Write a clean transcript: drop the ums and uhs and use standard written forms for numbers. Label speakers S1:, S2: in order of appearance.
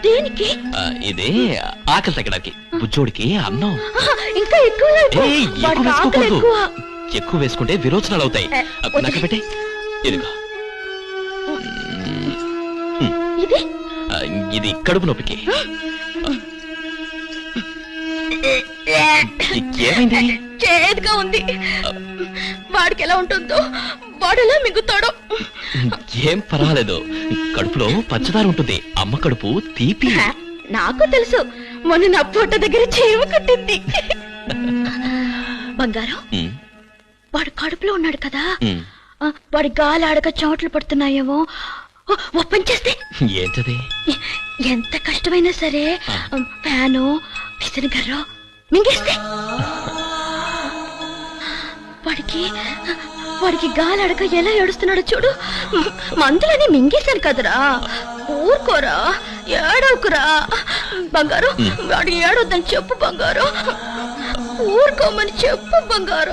S1: దేనికి?
S2: ఇదే ఆకలి తగ్గడానికి, బుజ్జోడికి అన్నం.
S1: ఇంకా ఎక్కువ
S2: వేసుకోకూడదు, ఎక్కువ వేసుకుంటే విరోచనాలు అవుతాయి. నాకు పెట్టే. ఇదిగో, ఇది కడుపు నొప్పికి. ఏమైంది?
S1: చేదుగా ఉంది. వాడికి ఎలా ఉంటుందో వాడెలా మిగుతాడో.
S2: ఏం పర్వాలేదు, కడుపులో పంచదార ఉంటుంది. అమ్మ కడుపు తీపి.
S1: నాకు తెలుసు, మొన్న నా పొట్ట దగ్గర చీమ కట్టింది. బంగారం, వాడు కడుపులో ఉన్నాడు కదా, వాడి గాలి ఆడక చెమటలు పడుతున్నాయేమో. ఓపెన్ చేస్తే
S2: ఏంటది?
S1: ఎంత కష్టమైనా సరే ఫ్యాను విసనగర్రో మింగేస్తే వాడికి గాలి ఆడక ఎలా ఏడుస్తున్నాడో చూడు. మందులని మింగేశాను కదరా, ఊరుకోరా, ఏడవకురా బంగారం. వాడు ఏడొద్దని చెప్పు బంగారం, ఊరుకోమని చెప్పు బంగారం.